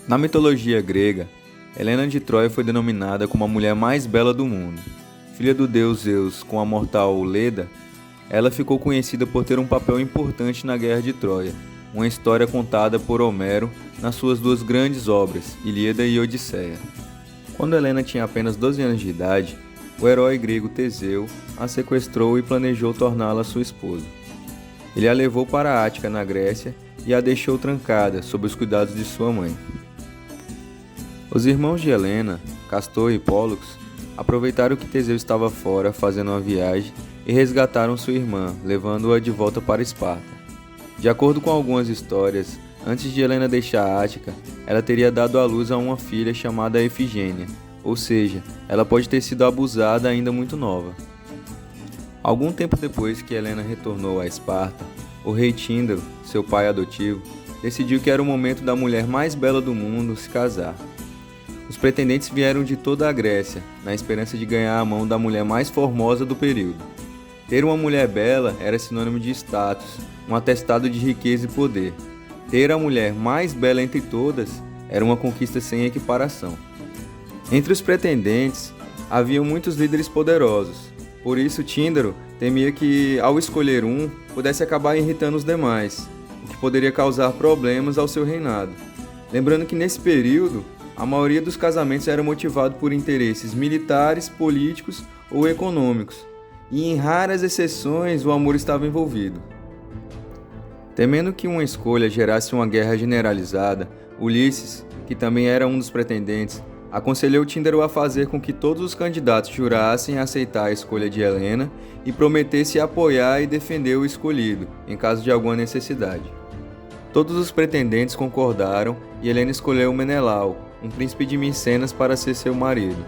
Na mitologia grega, Helena de Troia foi denominada como a mulher mais bela do mundo. Filha do deus Zeus com a mortal Leda, ela ficou conhecida por ter um papel importante na Guerra de Troia, uma história contada por Homero nas suas duas grandes obras, Ilíada e Odisseia. Quando Helena tinha apenas 12 anos de idade, o herói grego Teseu a sequestrou e planejou torná-la sua esposa. Ele a levou para a Ática, na Grécia, e a deixou trancada sob os cuidados de sua mãe. Os irmãos de Helena, Castor e Pólux, aproveitaram que Teseu estava fora fazendo uma viagem e resgataram sua irmã, levando-a de volta para Esparta. De acordo com algumas histórias, antes de Helena deixar a Ática, ela teria dado à luz a uma filha chamada Efigênia, ou seja, ela pode ter sido abusada ainda muito nova. Algum tempo depois que Helena retornou a Esparta, o rei Tíndaro, seu pai adotivo, decidiu que era o momento da mulher mais bela do mundo se casar. Os pretendentes vieram de toda a Grécia, na esperança de ganhar a mão da mulher mais formosa do período. Ter uma mulher bela era sinônimo de status, um atestado de riqueza e poder. Ter a mulher mais bela entre todas era uma conquista sem equiparação. Entre os pretendentes, havia muitos líderes poderosos. Por isso, Tíndaro temia que, ao escolher um, pudesse acabar irritando os demais, o que poderia causar problemas ao seu reinado. Lembrando que, nesse período, a maioria dos casamentos era motivado por interesses militares, políticos ou econômicos, e em raras exceções o amor estava envolvido. Temendo que uma escolha gerasse uma guerra generalizada, Ulisses, que também era um dos pretendentes, aconselhou Tíndaro a fazer com que todos os candidatos jurassem aceitar a escolha de Helena e prometessem apoiar e defender o escolhido, em caso de alguma necessidade. Todos os pretendentes concordaram e Helena escolheu Menelau, um príncipe de Micenas, para ser seu marido.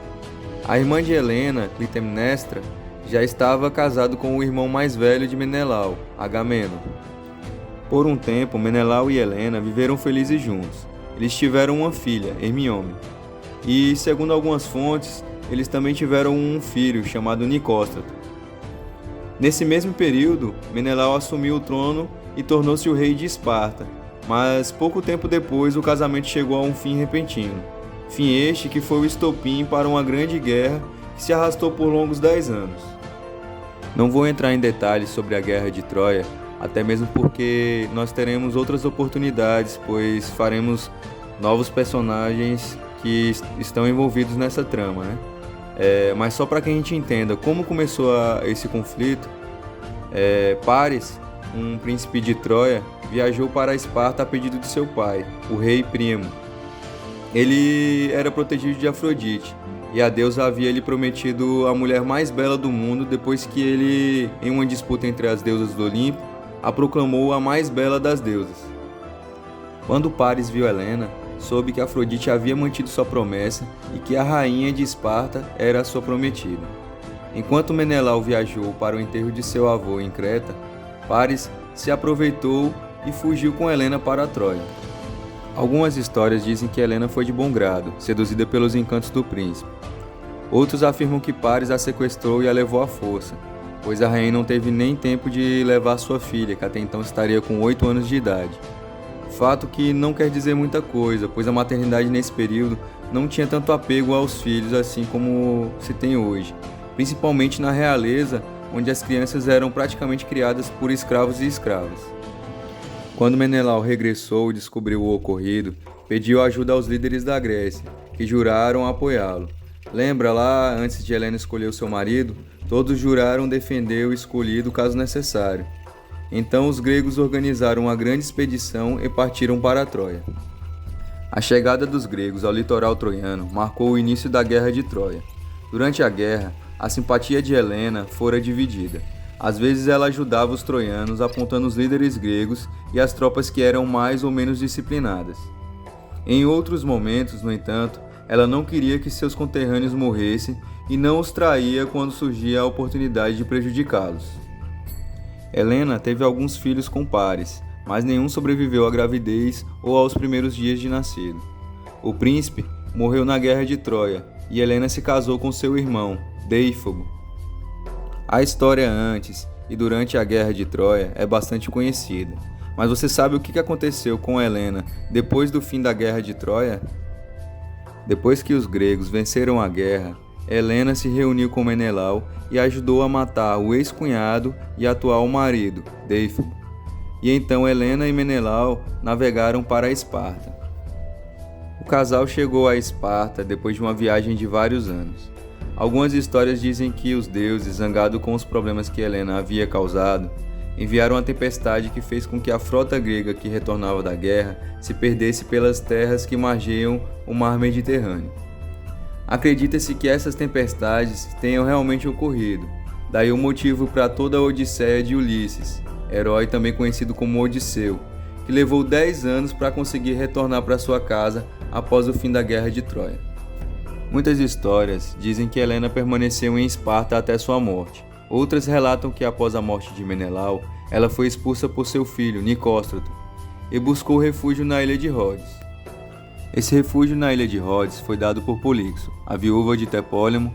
A irmã de Helena, Clitemnestra, já estava casado com o irmão mais velho de Menelau, Agamenon. Por um tempo, Menelau e Helena viveram felizes juntos. Eles tiveram uma filha, Hermione. E, segundo algumas fontes, eles também tiveram um filho chamado Nicóstrato. Nesse mesmo período, Menelau assumiu o trono e tornou-se o rei de Esparta, mas pouco tempo depois o casamento chegou a um fim repentino. Fim este que foi o estopim para uma grande guerra que se arrastou por longos 10 anos. Não vou entrar em detalhes sobre a Guerra de Troia, até mesmo porque nós teremos outras oportunidades, pois faremos novos personagens que estão envolvidos nessa trama, né? Mas só para que a gente entenda como começou esse conflito, Paris, um príncipe de Troia, viajou para Esparta a pedido de seu pai, o rei Príamo. Ele era protegido de Afrodite, e a deusa havia lhe prometido a mulher mais bela do mundo depois que ele, em uma disputa entre as deusas do Olimpo, a proclamou a mais bela das deusas. Quando Paris viu Helena, soube que Afrodite havia mantido sua promessa e que a rainha de Esparta era a sua prometida. Enquanto Menelau viajou para o enterro de seu avô em Creta, Paris se aproveitou e fugiu com Helena para Troia. Algumas histórias dizem que Helena foi de bom grado, seduzida pelos encantos do príncipe. Outros afirmam que Paris a sequestrou e a levou à força, pois a rainha não teve nem tempo de levar sua filha, que até então estaria com 8 anos de idade. Fato que não quer dizer muita coisa, pois a maternidade nesse período não tinha tanto apego aos filhos assim como se tem hoje, principalmente na realeza, onde as crianças eram praticamente criadas por escravos e escravas. Quando Menelau regressou e descobriu o ocorrido, pediu ajuda aos líderes da Grécia, que juraram apoiá-lo. Lembra lá, antes de Helena escolher o seu marido, todos juraram defender o escolhido caso necessário. Então os gregos organizaram uma grande expedição e partiram para Troia. A chegada dos gregos ao litoral troiano marcou o início da Guerra de Troia. Durante a guerra, a simpatia de Helena fora dividida. Às vezes ela ajudava os troianos apontando os líderes gregos e as tropas que eram mais ou menos disciplinadas. Em outros momentos, no entanto, ela não queria que seus conterrâneos morressem e não os traía quando surgia a oportunidade de prejudicá-los. Helena teve alguns filhos com Paris, mas nenhum sobreviveu à gravidez ou aos primeiros dias de nascido. O príncipe morreu na Guerra de Troia e Helena se casou com seu irmão, Deífobo. A história antes e durante a Guerra de Troia é bastante conhecida. Mas você sabe o que aconteceu com Helena depois do fim da Guerra de Troia? Depois que os gregos venceram a guerra, Helena se reuniu com Menelau e ajudou a matar o ex-cunhado e atual marido, Déifobo. E então Helena e Menelau navegaram para Esparta. O casal chegou a Esparta depois de uma viagem de vários anos. Algumas histórias dizem que os deuses, zangados com os problemas que Helena havia causado, enviaram uma tempestade que fez com que a frota grega que retornava da guerra se perdesse pelas terras que margeiam o mar Mediterrâneo. Acredita-se que essas tempestades tenham realmente ocorrido, daí o motivo para toda a odisseia de Ulisses, herói também conhecido como Odisseu, que levou 10 anos para conseguir retornar para sua casa após o fim da Guerra de Troia. Muitas histórias dizem que Helena permaneceu em Esparta até sua morte. Outras relatam que após a morte de Menelau, ela foi expulsa por seu filho, Nicóstrato, e buscou refúgio na ilha de Rhodes. Esse refúgio na ilha de Rhodes foi dado por Polixo, a viúva de Tepólemo,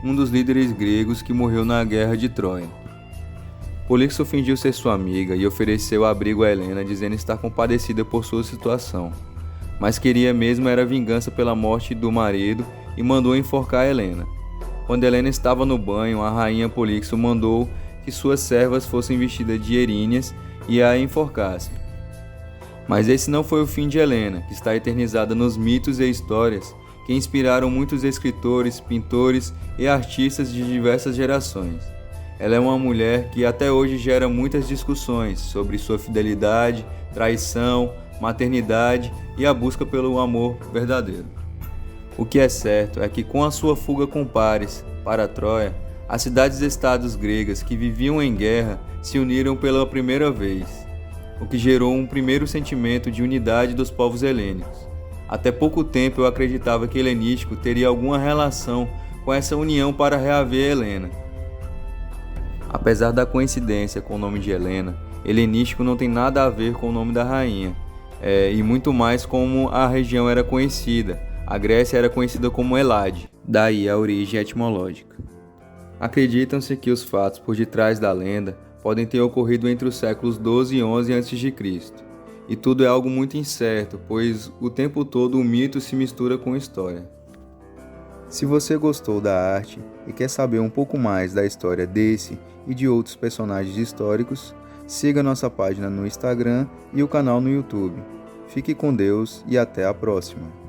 um dos líderes gregos que morreu na Guerra de Troia. Polixo fingiu ser sua amiga e ofereceu abrigo a Helena, dizendo estar compadecida por sua situação, mas queria mesmo era vingança pela morte do marido e mandou enforcar Helena. Quando Helena estava no banho, a rainha Polixo mandou que suas servas fossem vestidas de eríneas e a enforcassem. Mas esse não foi o fim de Helena, que está eternizada nos mitos e histórias que inspiraram muitos escritores, pintores e artistas de diversas gerações. Ela é uma mulher que até hoje gera muitas discussões sobre sua fidelidade, traição, maternidade e a busca pelo amor verdadeiro. O que é certo é que com a sua fuga com Paris para Troia, as cidades-estados gregas que viviam em guerra se uniram pela primeira vez, o que gerou um primeiro sentimento de unidade dos povos helênicos. Até pouco tempo eu acreditava que helenístico teria alguma relação com essa união para reaver Helena. Apesar da coincidência com o nome de Helena, helenístico não tem nada a ver com o nome da rainha, e muito mais como a região era conhecida. A Grécia era conhecida como Elade, daí a origem etimológica. Acreditam-se que os fatos por detrás da lenda podem ter ocorrido entre os séculos 12 e 11 a.C., e tudo é algo muito incerto, pois o tempo todo o mito se mistura com a história. Se você gostou da arte e quer saber um pouco mais da história desse e de outros personagens históricos, siga nossa página no Instagram e o canal no YouTube. Fique com Deus e até a próxima!